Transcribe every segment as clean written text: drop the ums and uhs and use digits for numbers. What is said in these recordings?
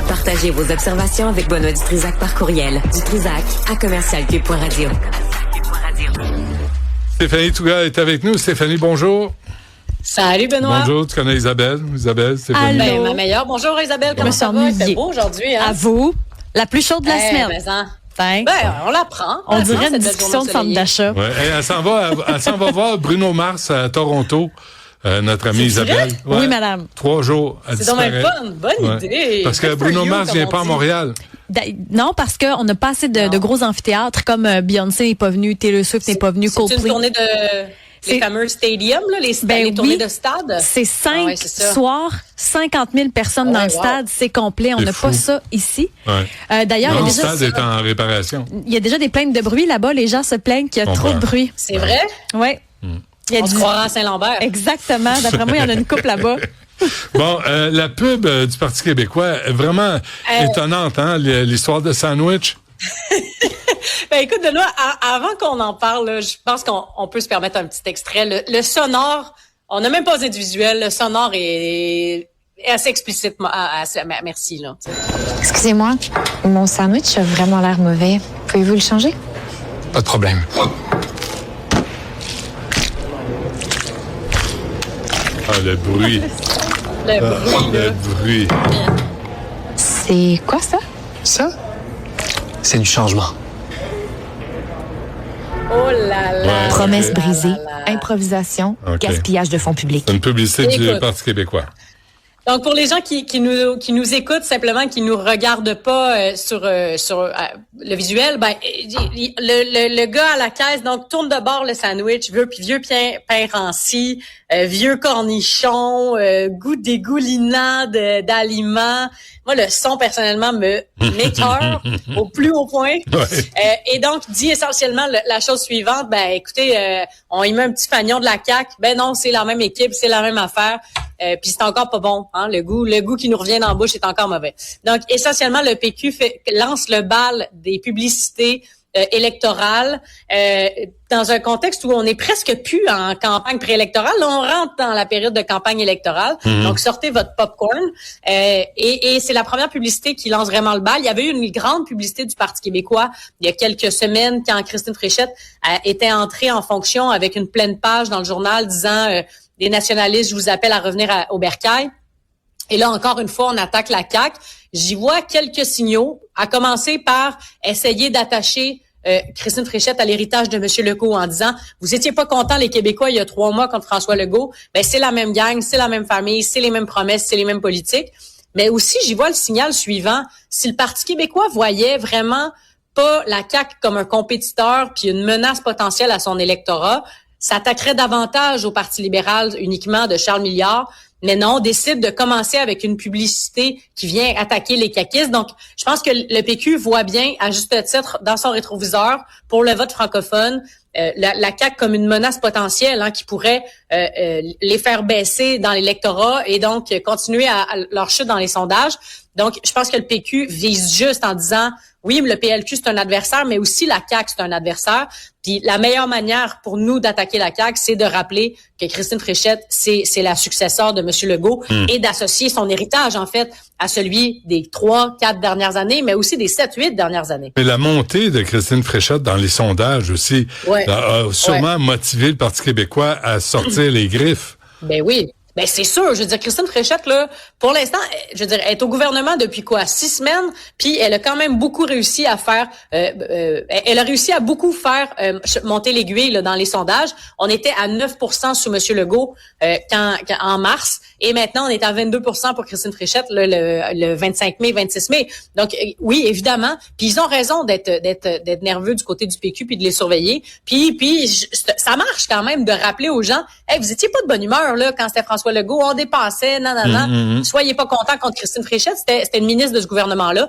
Partagez vos observations avec Benoît Dutrisac par courriel. Dutrisac@commercialcube.radio. Stéphanie Touga est avec nous. Stéphanie, bonjour. Salut Benoît. Bonjour, tu connais Isabelle? Stéphanie. Ben, ma meilleure. Bonjour Isabelle, comment ça va? Il fait beau aujourd'hui. Hein? À vous, la plus chaude de la semaine. Ben, on l'apprend. On dirait une discussion de centre d'achat. Ouais. Elle s'en va voir Bruno Mars à Toronto, notre amie Isabelle. Ouais. Oui, madame. 3 jours à disparaître. C'est donc une bonne idée. Parce que Bruno Mars vient pas à Montréal. Non, parce qu'on n'a pas assez de gros amphithéâtres comme Beyoncé n'est pas venue, Taylor Swift n'est pas venue, Coldplay. C'est une tournée les fameux stadiums, là, les tournées de stade. C'est 5 soirs, 50 000 personnes dans le stade, c'est complet. On n'a pas ça ici. Ouais. D'ailleurs, le stade est en réparation. Il y a déjà des plaintes de bruit là-bas. Les gens se plaignent qu'il y a trop de bruit. C'est vrai? Oui. On se croira à Saint-Lambert. Exactement. D'après moi, il y en a une couple là-bas. Bon, la pub du Parti québécois est vraiment étonnante, hein, l'histoire de sandwich. Ben écoute, Benoît, avant qu'on en parle, là, je pense qu'on peut se permettre un petit extrait. Le sonore, on n'a même pas besoin de visuel. Le sonore est assez explicitement. Merci là. Excusez-moi, mon sandwich a vraiment l'air mauvais. Pouvez-vous le changer? Pas de problème. Ah, le bruit. Le bruit. C'est quoi ça? Ça, c'est du changement. Oh là là. Promesse brisée, improvisation, gaspillage de fonds publics. C'est une publicité du Parti québécois. Donc pour les gens qui nous écoutent simplement, qui nous regardent pas sur le visuel, ben le gars à la caisse donc tourne de bord le sandwich, vieux pain ranci, vieux cornichon, goût dégoulinant d'aliments. Moi le son personnellement m'écoeure au plus haut point. Ouais. Et donc dit essentiellement la chose suivante, ben écoutez, on y met un petit fanion de la CAQ, ben non, c'est la même équipe, c'est la même affaire. Puis c'est encore pas bon, hein, le goût qui nous revient dans la bouche est encore mauvais. Donc essentiellement le PQ lance le bal des publicités électorales dans un contexte où on est presque plus en campagne préélectorale. Là, on rentre dans la période de campagne électorale. Donc sortez votre popcorn et c'est la première publicité qui lance vraiment le bal. Il y avait eu une grande publicité du Parti québécois il y a quelques semaines quand Christine Fréchette était entrée en fonction avec une pleine page dans le journal disant les nationalistes, je vous appelle à revenir au bercail. Et là, encore une fois, on attaque la CAQ. J'y vois quelques signaux, à commencer par essayer d'attacher Christine Fréchette à l'héritage de M. Legault en disant « Vous étiez pas contents, les Québécois, il y a 3 mois contre François Legault. » Ben, c'est la même gang, c'est la même famille, c'est les mêmes promesses, c'est les mêmes politiques. Mais aussi, j'y vois le signal suivant. Si le Parti québécois voyait vraiment pas la CAQ comme un compétiteur puis une menace potentielle à son électorat, s'attaquerait davantage au Parti libéral uniquement de Charles Milliard. Mais non, on décide de commencer avec une publicité qui vient attaquer les caquistes. Donc, je pense que le PQ voit bien, à juste titre, dans son rétroviseur, pour le vote francophone, la CAQ comme une menace potentielle qui pourrait les faire baisser dans l'électorat et donc continuer à leur chute dans les sondages. Donc, je pense que le PQ vise juste en disant, oui, le PLQ, c'est un adversaire, mais aussi la CAQ, c'est un adversaire. Puis la meilleure manière pour nous d'attaquer la CAQ, c'est de rappeler que Christine Fréchette, c'est la successeur de M. Legault et d'associer son héritage, en fait, à celui des 3-4 dernières années, mais aussi des 7-8 dernières années. Mais la montée de Christine Fréchette dans les sondages aussi a sûrement motivé le Parti québécois à sortir les griffes. Ben oui. Ben c'est sûr, je veux dire Christine Fréchette là, pour l'instant, je veux dire, elle est au gouvernement depuis 6 semaines, puis elle a quand même beaucoup réussi à faire elle a réussi à beaucoup faire monter l'aiguille là dans les sondages. On était à 9% sous M. Legault en mars et maintenant on est à 22% pour Christine Fréchette là, le 25 mai, 26 mai. Donc oui, évidemment, puis ils ont raison d'être nerveux du côté du PQ puis de les surveiller. Puis ça marche quand même de rappeler aux gens, hey, vous étiez pas de bonne humeur là quand c'était François Legault, on dépassait, Soyez pas contents contre Christine Fréchette, c'était une ministre de ce gouvernement-là.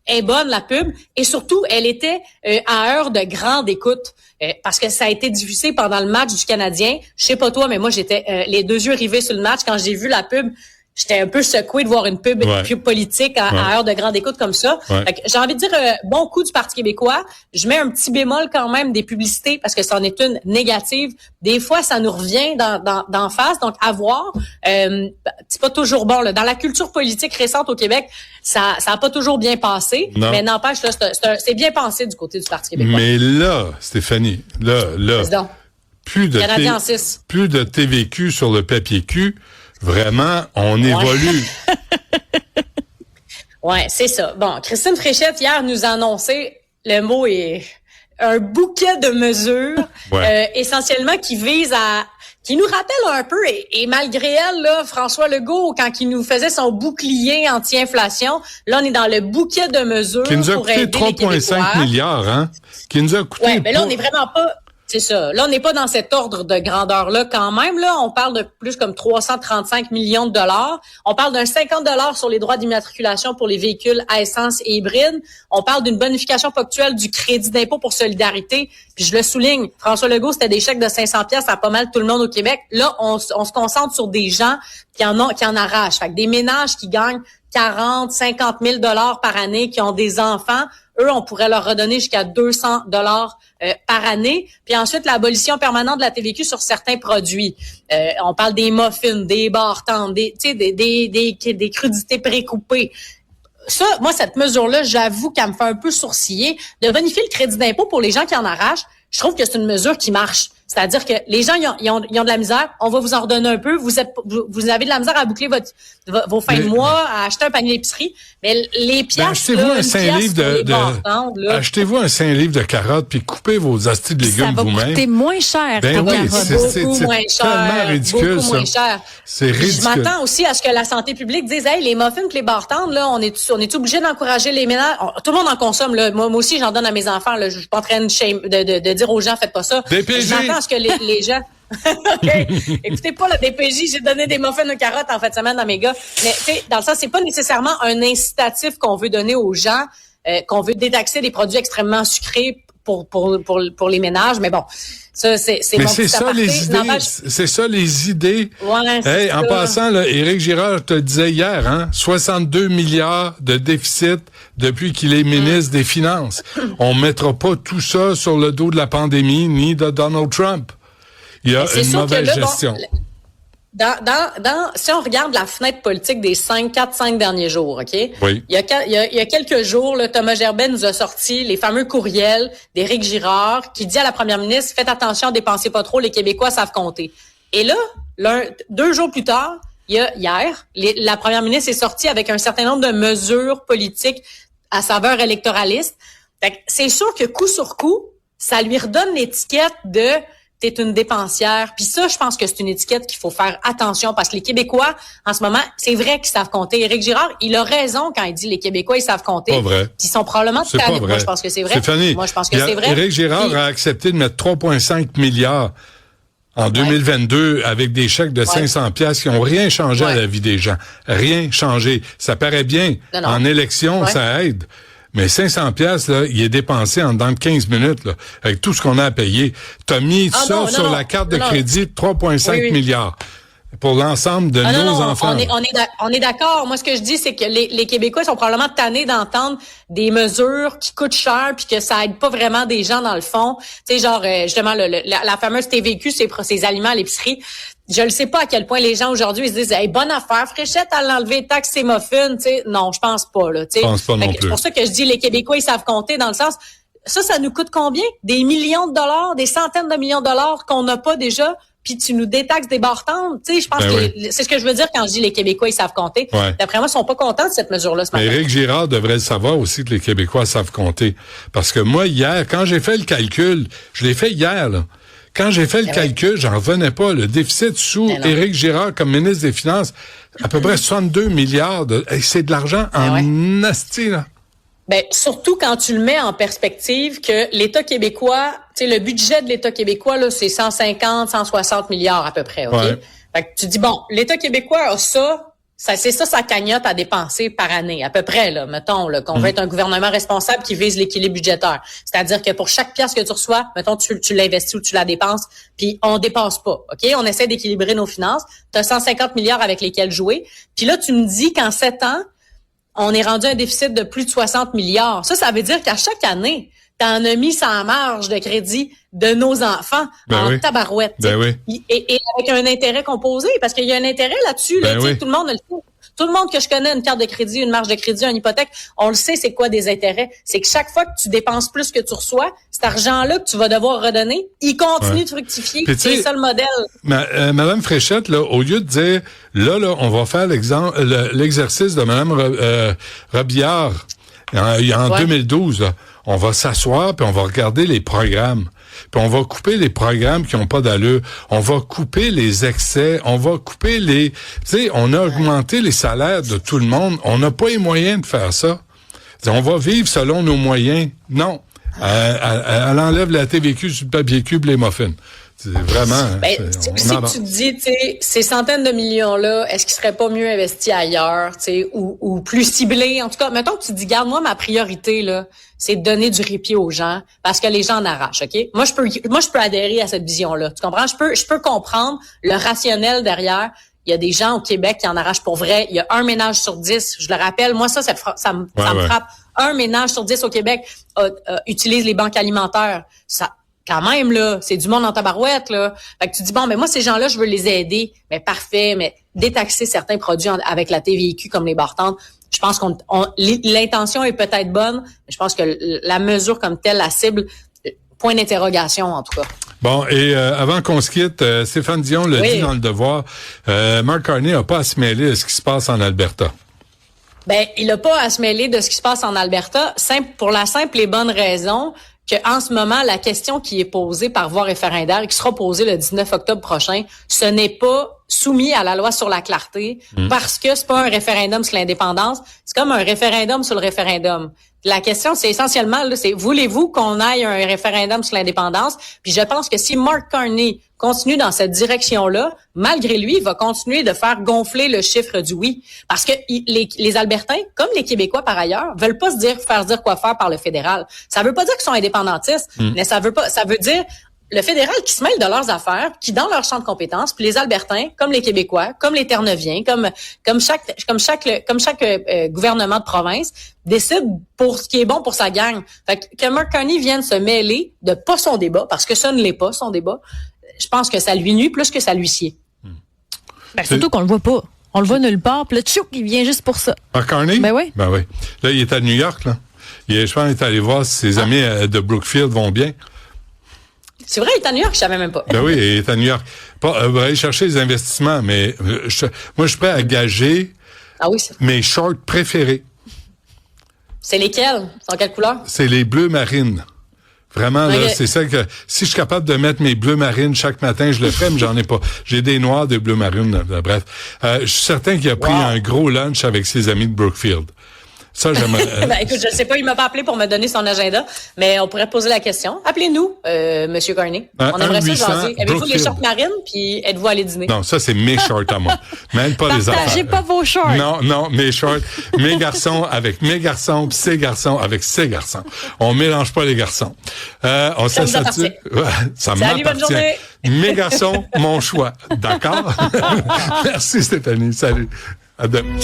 Elle est bonne, la pub, et surtout, elle était à heure de grande écoute, parce que ça a été diffusé pendant le match du Canadien. Je sais pas toi, mais moi, j'étais les 2 yeux rivés sur le match quand j'ai vu la pub. j'étais un peu secouée de voir une pub politique à heure de grande écoute comme ça. Fait que j'ai envie de dire, bon coup du Parti québécois. Je mets un petit bémol quand même des publicités parce que c'en est une négative. Des fois, ça nous revient d'en face. Donc, à voir. C'est pas toujours bon. Là. Dans la culture politique récente au Québec, ça a pas toujours bien passé. Non. Mais n'empêche, là, c'est bien pensé du côté du Parti québécois. Mais là, Stéphanie, là, plus de TVQ sur le papier cul. Vraiment, on évolue. Ouais, c'est ça. Bon, Christine Fréchette, hier, nous a annoncé, le mot est un bouquet de mesures, essentiellement qui vise qui nous rappelle un peu, et malgré elle, là, François Legault, quand il nous faisait son bouclier anti-inflation, là, on est dans le bouquet de mesures qui nous a coûté 3,5 milliards, hein? Qui nous a coûté... Ouais, mais là, on n'est vraiment pas... C'est ça. Là, on n'est pas dans cet ordre de grandeur-là quand même. Là, on parle de plus comme 335 millions de dollars. On parle d'un 50 $ sur les droits d'immatriculation pour les véhicules à essence et hybrides. On parle d'une bonification ponctuelle du crédit d'impôt pour solidarité. Puis je le souligne, François Legault, c'était des chèques de 500 pièces à pas mal tout le monde au Québec. Là, on se concentre sur des gens qui en arrachent. Fait que des ménages qui gagnent 40, 50 000 $ par année, qui ont des enfants, eux, on pourrait leur redonner jusqu'à 200 $ par année. Puis ensuite, l'abolition permanente de la TVQ sur certains produits. On parle des muffins, des barres tendres, des crudités précoupées. Ça, moi, cette mesure-là, j'avoue qu'elle me fait un peu sourciller. De bonifier le crédit d'impôt pour les gens qui en arrachent, je trouve que c'est une mesure qui marche. C'est-à-dire que les gens, ils ont de la misère, on va vous en redonner un peu. Vous avez de la misère à boucler vos fins de mois, à acheter un panier d'épicerie. Mais les pièces, achetez-vous un 5 livres de carottes puis coupez vos astis de légumes vous-même. Ça va coûter moins cher. Ben oui, c'est tellement ridicule, beaucoup moins cher. C'est ridicule. Je m'attends aussi à ce que la santé publique dise, hey, les muffins et les barres tendres, là, on est obligé d'encourager les ménages. Tout le monde en consomme, là. Moi aussi, j'en donne à mes enfants, là. Je suis pas en train de dire aux gens, faites pas ça. DPJ. À ce que les gens... OK. Écoutez pas la DPJ, j'ai donné des muffins de carottes en fin de semaine à mes gars. Mais tu sais, dans le sens, c'est pas nécessairement un incitatif qu'on veut donner aux gens, qu'on veut détaxer des produits extrêmement sucrés pour les ménages. Mais bon, ça, c'est mais mon c'est petit ça aparté. les idées. C'est ça les idées. Ouais, hey, en passant, là, Éric Girard te disait hier, hein, 62 milliards de déficit depuis qu'il est ministre des Finances. On mettra pas tout ça sur le dos de la pandémie ni de Donald Trump. Il y a une mauvaise gestion. Si on regarde la fenêtre politique des 5 derniers jours, OK? Oui. Il y a quelques jours, là, Thomas Gerbet nous a sorti les fameux courriels d'Éric Girard qui dit à la première ministre, faites attention, dépensez pas trop, les Québécois savent compter. Et là, 2 jours plus tard, hier, la première ministre est sortie avec un certain nombre de mesures politiques à saveur électoraliste. Fait que c'est sûr que coup sur coup, ça lui redonne l'étiquette de t'es une dépensière. Puis ça, je pense que c'est une étiquette qu'il faut faire attention parce que les Québécois, en ce moment, c'est vrai qu'ils savent compter. Éric Girard, il a raison quand il dit les Québécois, ils savent compter. Pas vrai. Puis ils sont probablement c'est pas vrai. Moi, je pense que c'est vrai. Stéphanie, moi, je pense que c'est vrai. Éric Girard a accepté de mettre 3,5 milliards en 2022 avec des chèques de 500 piastres qui ont rien changé à la vie des gens. Rien changé. Ça paraît bien. Non. En élection, ça aide. Mais 500 piastres, là, il est dépensé en dedans de 15 minutes, là, avec tout ce qu'on a à payer. T'as mis sur la carte de crédit 3,5 milliards pour l'ensemble de nos enfants. On est d'accord. Moi, ce que je dis, c'est que les Québécois sont probablement tannés d'entendre des mesures qui coûtent cher puis que ça aide pas vraiment des gens dans le fond. Tu sais, genre, justement, la fameuse TVQ, ces aliments à l'épicerie. Je ne sais pas à quel point les gens aujourd'hui ils se disent hey, bonne affaire, Fréchette, à l'enlever taxe et muffins, tu sais. Non, je pense pas là, tu sais. Je pense pas non plus. C'est pour ça que je dis les Québécois ils savent compter dans le sens ça nous coûte combien? Des millions de dollars, des centaines de millions de dollars qu'on n'a pas déjà, puis tu nous détaxes des barres tendres, tu sais, je pense que c'est ce que je veux dire quand je dis les Québécois ils savent compter. Ouais. D'après moi, ils sont pas contents de cette mesure-là ce matin. Mais Éric Girard devrait le savoir aussi que les Québécois savent compter parce que moi hier, quand j'ai fait le calcul, je l'ai fait hier là. Quand j'ai fait le calcul, j'en revenais pas. Le déficit sous Éric Girard comme ministre des Finances, à peu près 62 milliards. C'est de l'argent en asti, là. Ben, surtout quand tu le mets en perspective que l'État québécois, tu sais, le budget de l'État québécois, là, c'est 150, 160 milliards à peu près, OK? Ouais. Fait que tu dis, bon, l'État québécois a ça, c'est ça sa cagnotte à dépenser par année, à peu près, là, mettons, là, qu'on veut être un gouvernement responsable qui vise l'équilibre budgétaire. C'est-à-dire que pour chaque pièce que tu reçois, mettons, tu l'investis ou tu la dépenses, puis on dépasse pas, OK? On essaie d'équilibrer nos finances. Tu as 150 milliards avec lesquels jouer. Puis là, tu me dis qu'en 7 ans, on est rendu à un déficit de plus de 60 milliards. Ça veut dire qu'à chaque année, t'en as mis sans marge de crédit de nos enfants tabarouette. Et avec un intérêt composé, parce qu'il y a un intérêt là-dessus. Tout le monde le sait. Tout le monde que je connais, une carte de crédit, une marge de crédit, une hypothèque, on le sait, c'est quoi des intérêts. C'est que chaque fois que tu dépenses plus que tu reçois, cet argent-là que tu vas devoir redonner, il continue de fructifier. C'est ça le modèle. Madame Fréchette, là, au lieu de dire, là, on va faire l'exercice de Madame Robillard en 2012, là. On va s'asseoir puis on va regarder les programmes. Puis on va couper les programmes qui ont pas d'allure. On va couper les excès. On va couper les... Tu sais, on a augmenté les salaires de tout le monde. On n'a pas les moyens de faire ça. On va vivre selon nos moyens. Non. Elle enlève la TVQ sur le papier cube, les muffins. C'est vraiment... si tu te dis, tu sais, ces centaines de millions-là, est-ce qu'ils seraient pas mieux investis ailleurs, tu sais, ou plus ciblés? En tout cas, mettons que tu te dis, garde, moi, ma priorité, là, c'est de donner du répit aux gens parce que les gens en arrachent, OK? Moi, je peux adhérer à cette vision-là. Tu comprends? Je peux comprendre le rationnel derrière. Il y a des gens au Québec qui en arrachent pour vrai. Il y a un ménage sur 10. Je le rappelle. Moi, ça me frappe. Un ménage sur 10 au Québec utilise les banques alimentaires. Ça, quand même, là, c'est du monde en tabarouette, là. Fait que tu dis, bon, mais moi, ces gens-là, je veux les aider. Mais parfait, mais détaxer certains produits avec la TVQ comme les bartendes, je pense l'intention est peut-être bonne, mais je pense que la mesure comme telle, la cible, point d'interrogation, en tout cas. Bon, et avant qu'on se quitte, Stéphane Dion le dit dans Le Devoir, Mark Carney n'a pas à se mêler de ce qui se passe en Alberta. Il n'a pas à se mêler de ce qui se passe en Alberta, pour la simple et bonne raison que en ce moment, la question qui est posée par voie référendaire et qui sera posée le 19 octobre prochain, ce n'est pas soumis à la loi sur la clarté parce que c'est pas un référendum sur l'indépendance, c'est comme un référendum sur le référendum. La question, c'est essentiellement, là, c'est voulez-vous qu'on aille un référendum sur l'indépendance? Puis je pense que si Mark Carney continue dans cette direction-là, malgré lui, il va continuer de faire gonfler le chiffre du oui. Parce que les Albertains, comme les Québécois par ailleurs, veulent pas faire dire quoi faire par le fédéral. Ça veut pas dire qu'ils sont indépendantistes, mais ça veut dire le fédéral qui se mêle de leurs affaires, qui dans leur champ de compétences, puis les Albertains, comme les Québécois, comme les Terre-Neuviens, comme chaque gouvernement de province, décide pour ce qui est bon pour sa gang. Fait que Mark Carney vienne se mêler de pas son débat, parce que ça ne l'est pas, son débat, je pense que ça lui nuit plus que ça lui sied. Surtout qu'on le voit pas. On le voit nulle part, puis là, tchouk, il vient juste pour ça. Mark Carney? Ben oui. Là, il est à New York, là. Je pense qu'il est allé voir si ses amis de Brookfield vont bien. C'est vrai, il est à New York, je savais même pas. Ben oui, il est à New York. Va aller chercher des investissements, mais moi, je suis prêt à gager mes shorts préférés. C'est lesquels? C'est en quelle couleur? C'est les bleus marines. Vraiment, là, c'est ça que si je suis capable de mettre mes bleus marines chaque matin, je le ferai, mais j'en ai pas. J'ai des noirs, des bleus marines, bref. Je suis certain qu'il a pris un gros lunch avec ses amis de Brookfield. Ça, j'aimerais. Écoute, je sais pas, il m'a pas appelé pour me donner son agenda, mais on pourrait poser la question. Appelez-nous, Monsieur Carney. On aimerait ça jaser. Avez-vous les shorts marines, puis êtes-vous allé dîner? Non, ça, c'est mes shorts à moi. Même pas les affaires. Partagez pas vos shorts. Non, mes shorts. Mes garçons avec mes garçons, puis ses garçons avec ses garçons. On mélange pas les garçons. On ça vous appartient. Ça m'appartient. Mes garçons, mon choix. D'accord? Merci, Stéphanie. Salut. À demain.